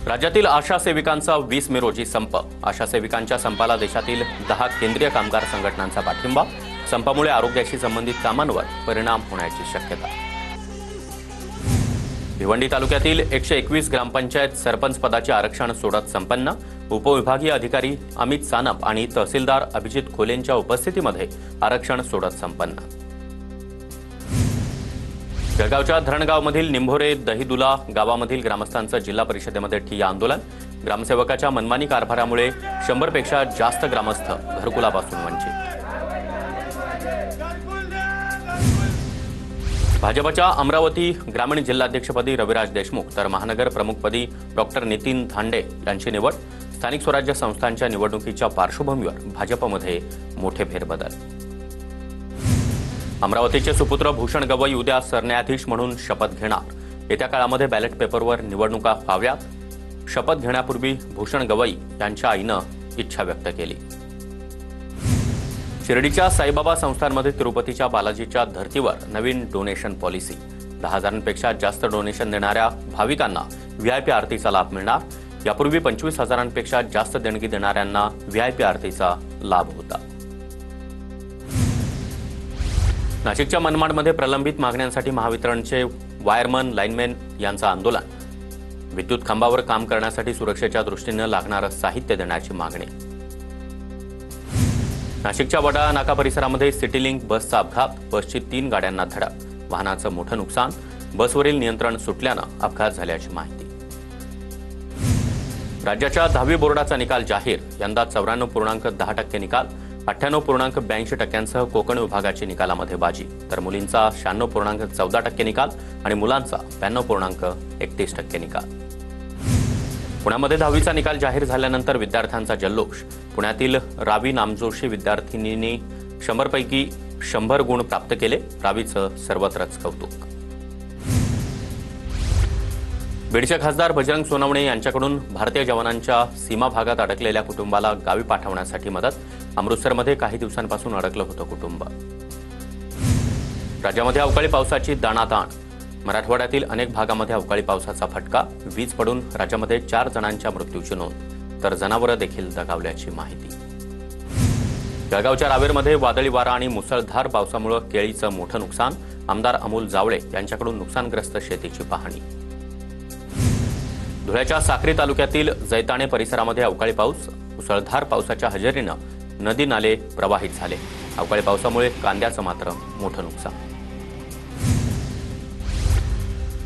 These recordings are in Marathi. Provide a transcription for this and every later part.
राज्यातील आशा सेविकांचा 20 मे रोजी संप। आशा सेविकांच्या संपाला देशातील 10 केंद्रीय कामगार संघटनांचा पाठिंबा। संपामुळे आरोग्याशी संबंधित कामांवर परिणाम होण्याची शक्यता। भिवंडी तालुक्यातील 121 ग्रामपंचायत सरपंच पदाचे आरक्षण सोडत संपन्न। उपविभागीय अधिकारी अमित सानप आणि तहसीलदार अभिजित खोलेंच्या उपस्थितीमध्ये आरक्षण सोडत संपन्न। जळगावच्या धरणगावमधील निंभोरे दहीदुला गावामधील ग्रामस्थांचं जिल्हा परिषदेमध्ये ठिय्या आंदोलन। ग्रामसेवकाच्या मनमानी कारभारामुळे 100 पेक्षा जास्त ग्रामस्थ घरकुलापासून वंचित। भाजपच्या अमरावती ग्रामीण जिल्हाध्यक्षपदी रविराज देशमुख तर महानगर प्रमुखपदी डॉक्टर नितीन धांडे यांची निवड। स्थानिक स्वराज्य संस्थांच्या निवडणुकीच्या पार्श्वभूमीवर भाजपमध्ये मोठे फेरबदल। अमरावतीचे सुपुत्र भूषण गवई उद्या सरन्यायाधीश म्हणून शपथ घेणार। येत्या काळामध्ये बॅलेट पेपरवर निवडणुका व्हाव्यात। शपथ घेण्यापूर्वी भूषण गवई यांच्या आईनं इच्छा व्यक्त केली। शिर्डीच्या साईबाबा संस्थानमध्ये तिरुपतीच्या बालाजीच्या धर्तीवर नवीन डोनेशन पॉलिसी। 10,000पेक्षा जास्त डोनेशन देणाऱ्या भाविकांना व्हीआयपी आरतीचा लाभ मिळणार। यापूर्वी 25,000पेक्षा जास्त देणगी देणाऱ्यांना व्हीआयपी आरतीचा लाभ होता। नाशिकच्या मनमाडमध्ये प्रलंबित मागण्यांसाठी महावितरणचे वायरमन लाईनमॅन यांचं आंदोलन। विद्युत खांबावर काम करण्यासाठी सुरक्षेच्या दृष्टीने लागणारं साहित्य देण्याची मागणी। नाशिकच्या वडाळा नाका परिसरामध्ये सिटीलिंक बसचा अपघात। बसची 3 गाड्यांना धडक, वाहनाचं मोठं नुकसान। बसवरील नियंत्रण सुटल्यानं अपघात झाल्याची माहिती। राज्याच्या 10वी बोर्डाचा निकाल जाहीर। यंदा 94.10% निकाल। 98.82% कोकण विभागाची निकालामध्ये बाजी, तर मुलींचा 96.14% निकाल आणि मुलांचा 92.31% निकाल। पुण्यामध्ये 10वीचा निकाल जाहीर झाल्यानंतर विद्यार्थ्यांचा जल्लोष। पुण्यातील रावी नामजोशी विद्यार्थिनींनी 100 पैकी 100 गुण प्राप्त केले। रावीचं सर्वत्रच कौतुक। बीडचे खासदार बजरंग सोनवणे यांच्याकडून भारतीय जवानांच्या सीमा भागात अडकलेल्या कुटुंबाला गावी पाठवण्यासाठी मदत। अमृतसरमध्ये काही दिवसांपासून अडकलं होतं कुटुंब। राज्यामध्ये अवकाळी पावसाची दाणादाण। मराठवाड्यातील अनेक भागामध्ये अवकाळी पावसाचा फटका। वीज पडून राज्यामध्ये 4 जणांच्या मृत्यूची नोंद, तर जनावरं देखील दगावल्याची माहिती। जळगावच्या रावेरमध्ये वादळी वारा आणि मुसळधार पावसामुळे केळीचं मोठं नुकसान। आमदार अमोल जावळे यांच्याकडून नुकसानग्रस्त शेतीची पाहणी। धुळ्याच्या साक्री तालुक्यातील जैताणे परिसरामध्ये अवकाळी पाऊस। मुसळधार पावसाच्या हजेरीनं नदी नाले प्रवाहित झाले। अवकाळी पावसामुळे कांद्याचं मात्र मोठं नुकसान।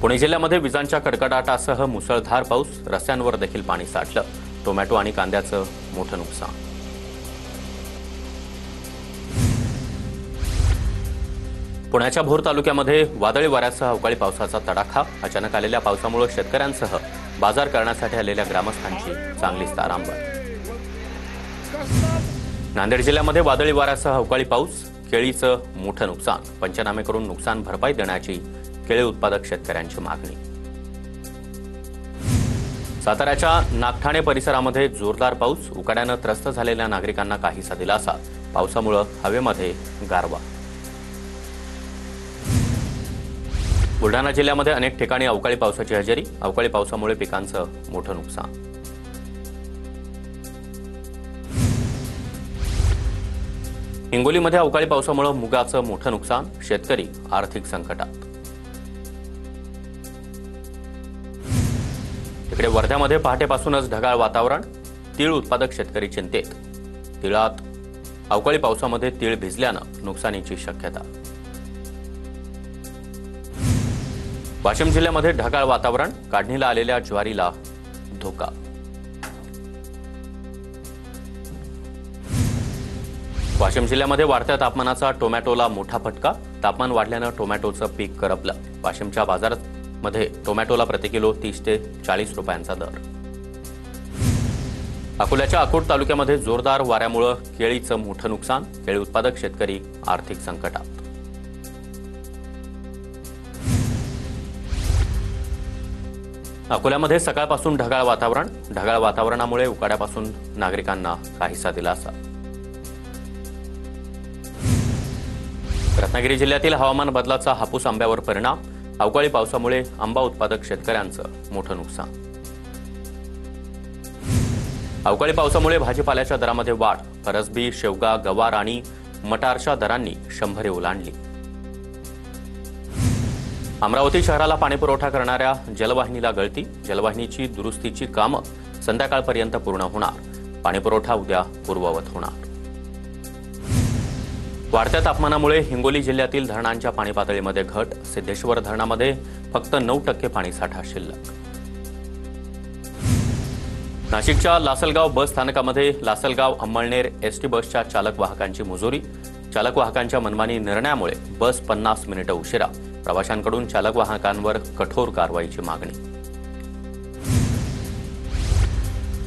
पुणे जिल्ह्यामध्ये विजांच्या कडकडाटासह मुसळधार पाऊस। रस्त्यांवर देखील पाणी साठलं। टोमॅटो आणि कांद्याचं मोठं नुकसान। पुण्याच्या भोर तालुक्यामध्ये वादळी वाऱ्यासह अवकाळी पावसाचा तडाखा। अचानक आलेल्या पावसामुळे शेतकऱ्यांसह बाजार करण्यासाठी आलेल्या ग्रामस्थांची चांगलीच तारांबळ। नांदेड जिल्ह्यामध्ये वादळी वाऱ्यासह अवकाळी पाऊस। केळीचं मोठं नुकसान। पंचनामे करून नुकसान भरपाई देण्याची केळी उत्पादक शेतकऱ्यांची मागणी। साताऱ्याच्या नागठाणे परिसरामध्ये जोरदार पाऊस। उकाड्यानं त्रस्त झालेल्या नागरिकांना काहीसा दिलासा। पावसामुळे हवेमध्ये गारवा। बुलढाणा जिल्ह्यामध्ये अनेक ठिकाणी अवकाळी पावसाची हजेरी। अवकाळी पावसामुळे पिकांचं मोठं नुकसान। हिंगोलीमध्ये अवकाळी पावसामुळे मुगाचं मोठं नुकसान। शेतकरी आर्थिक संकटात। इकडे वर्ध्यामध्ये पहाटेपासूनच ढगाळ वातावरण। तीळ उत्पादक शेतकरी चिंतेत। तिळात अवकाळी पावसामध्ये तीळ भिजल्यानं नुकसानीची शक्यता। वाशिम जिल्ह्यामध्ये ढगाळ वातावरण। काढणीला आलेल्या ज्वारीला धोका। वाशिम जिल्ह्यामध्ये वाढत्या तापमानाचा टोमॅटोला मोठा फटका। तापमान वाढल्यानं टोमॅटोचं पीक करपलं। वाशिमच्या बाजारामध्ये टोमॅटोला प्रति किलो 30 ते 40 रुपयांचा दर। अकोल्याच्या अकोट तालुक्यामध्ये जोरदार वाऱ्यामुळे केळीचं मोठं नुकसान। केळी उत्पादक शेतकरी आर्थिक संकटात। अकोल्यामध्ये सकाळपासून ढगाळ वातावरण। ढगाळ वातावरणामुळे उकाड्यापासून नागरिकांना काहीसा दिलासा। रत्नागिरी जिल्ह्यातील हवामान बदलाचा हापूस आंब्यावर परिणाम। अवकाळी पावसामुळे आंबा उत्पादक शेतकऱ्यांचं मोठं नुकसान। अवकाळी पावसामुळे भाजीपाल्याच्या दरामध्ये वाढ. फरसबी, शेवगा, गवार आणि मटारच्या दरांनी 100 ओलांडली. अमरावती शहराला पाणीपुरवठा करणाऱ्या जलवाहिनीला गळती. जलवाहिनीची दुरुस्तीची कामं संध्याकाळपर्यंत पूर्ण होणार. पाणीपुरवठा उद्या पूर्ववत होणार. वाढत्या तापमानामुळे हिंगोली जिल्ह्यातील धरणांच्या पाणी पातळीमध्ये घट. सिद्धेश्वर धरणामध्ये फक्त 9% पाणीसाठा शिल्लक. नाशिकच्या लासलगाव बस स्थानकामध्ये लासलगाव अंमळनेर एसटी बसच्या चालक वाहकांची मुजोरी. चालक वाहकांच्या मनमानी निर्णयामुळे बस 50 मिनिटं उशिरा. प्रवाशांकडून चालक वाहकांवर कठोर कारवाईची मागणी.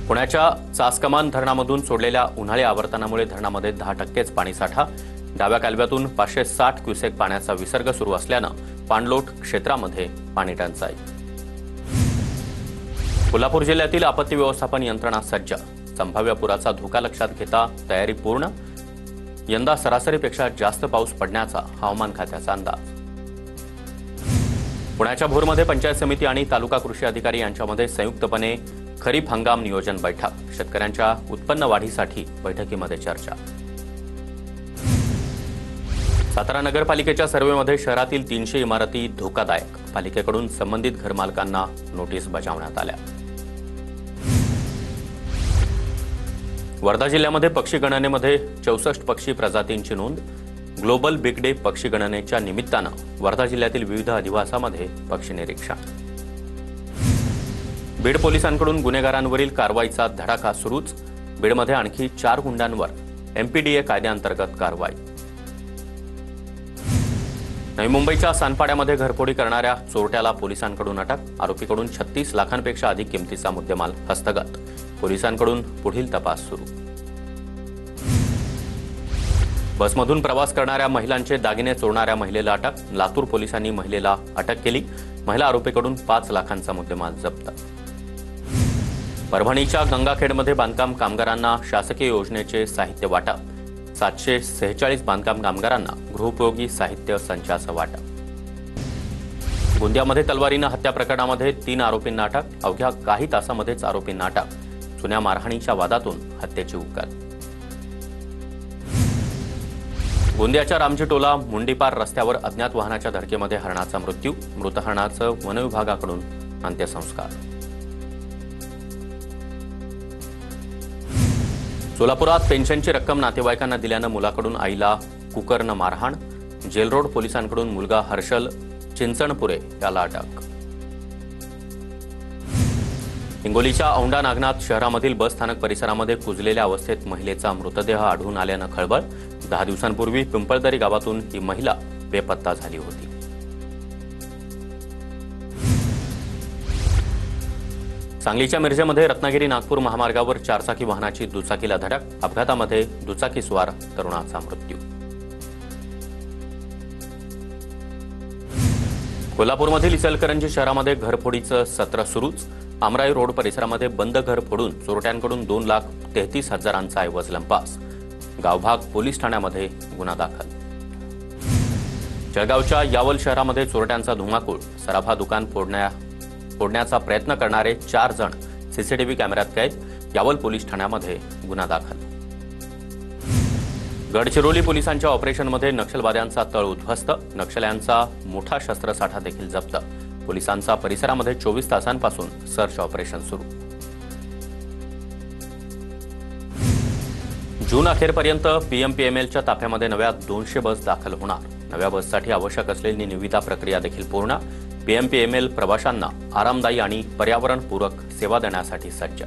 पुण्याच्या चासकमान धरणामधून सोडलेल्या उन्हाळी आवर्तनामुळे धरणामध्ये 10%च पाणीसाठा. डाव्या कालव्यातून 560 क्युसेक पाण्याचा विसर्ग सुरू असल्यानं पाणलोट क्षेत्रामध्ये पाणी टंचाई. कोल्हापूर जिल्ह्यातील आपत्ती व्यवस्थापन यंत्रणा सज्ज. संभाव्य पुराचा धोका लक्षात घेता तयारी पूर्ण. यंदा सरासरीपेक्षा जास्त पाऊस पडण्याचा हवामान खात्याचा अंदाज. पुण्याच्या भोरमध्ये पंचायत समिती आणि तालुका कृषी अधिकारी यांच्यामध्ये संयुक्तपणे खरीप हंगाम नियोजन बैठक. शेतकऱ्यांच्या उत्पन्न वाढीसाठी बैठकीमध्ये चर्चा. सातारा नगरपालिकेच्या सर्व्हेमध्ये शहरातील 300 इमारती धोकादायक. पालिकेकडून संबंधित घरमालकांना नोटीस बजावण्यात आल्या. वर्धा जिल्ह्यामध्ये पक्षी गणनेमध्ये 64 पक्षी प्रजातींची नोंद. ग्लोबल बिग डे पक्षी गणनेच्या निमित्तानं वर्धा जिल्ह्यातील विविध अधिवासामध्ये पक्षी निरीक्षण. बीड पोलिसांकडून गुन्हेगारांवरील कारवाईचा धडाका सुरूच. बीडमध्ये आणखी 4 गुंडांवर एमपीडीए कायद्याअंतर्गत कारवाई. नवी मुंबईच्या सानपाड्यामध्ये घरफोडी करणाऱ्या चोरट्याला पोलिसांकडून अटक. आरोपीकडून 36 लाखांपेक्षा अधिक किमतीचा मुद्देमाल हस्तगत. पोलिसांकडून पुढील तपास सुरू. बसमधून प्रवास करणाऱ्या महिलांचे दागिने चोरणाऱ्या महिलेला अटक. लातूर पोलिसांनी महिलेला अटक केली. महिला आरोपीकडून 5 लाखांचा मुद्देमाल जप्त. परभणीच्या गंगाखेडमध्ये बांधकाम कामगारांना शासकीय योजनेचे साहित्य वाटप. 746 बांधकाम कामगारांना गृहोपयोगी साहित्य संचाचं वाटप. गोंदियामध्ये तलवारीनं हत्या प्रकरणामध्ये 3 आरोपींना अटक. अवघ्या काही तासामध्येच आरोपींना अटक. जुन्या मारहाणीच्या वादातून हत्येची उकल. गोंदियाच्या रामजीटोला मुंडीपार रस्त्यावर अज्ञात वाहनाच्या धडकेमध्ये हरणाचा मृत्यू. मृत हरणाचं वनविभागाकडून अंत्यसंस्कार. सोलापुरात पेन्शनची रक्कम नातेवाईकांना दिल्यानं मुलाकडून आईला कुकरनं मारहाण. जेलरोड पोलिसांकडून मुलगा हर्षल चिंचणपुरे याला अटक. हिंगोलीच्या औंढा नागनाथ शहरामधील बस स्थानक परिसरामध्ये कुजलेल्या अवस्थेत महिलेचा मृतदेह आढळून आल्यानं खळबळ. 10 दिवसांपूर्वी पिंपळदरी गावातून ही महिला बेपत्ता झाली होती. सांगलीच्या मिरजेमध्ये रत्नागिरी नागपूर महामार्गावर 4 चाकी वाहनाची दुचाकीला धडक. अपघातामध्ये दुचाकीस्वार तरुणाचा मृत्यू. कोल्हापूरमधील इचलकरंजी शहरामध्ये घरफोडीचं सत्र सुरूच. आमराई रोड परिसरामध्ये बंद घर फोडून चोरट्यांकडून 2,33,000चा ऐवज लंपास. गावभाग पोलीस ठाण्यामध्ये गुन्हा दाखल. जळगावच्या यावल शहरामध्ये चोरट्यांचा धुमाकूळ. सराफा दुकान फोडण्याचा प्रयत्न करणारे 4 जण सीसीटीव्ही कॅमेऱ्यात कैद. यावल पोलीस ठाण्यामध्ये गुन्हा दाखल. गडचिरोली पोलिसांच्या ऑपरेशनमध्ये नक्षलवाद्यांचा तळ उद्ध्वस्त. नक्षल्यांचा मोठा शस्त्रसाठा देखील जप्त. पोलिसांचा परिसरामध्ये 24 तासांपासून सर्च ऑपरेशन सुरू. जून अखेरपर्यंत पीएमपीएमएलच्या ताफ्यामध्ये नव्या 200 बस दाखल होणार. नव्या बससाठी आवश्यक असलेली निविदा प्रक्रिया देखील पूर्ण. पीएमपीएमएल प्रवाशांना आरामदायी आणि पर्यावरणपूरक सेवा देण्यासाठी सज्ज.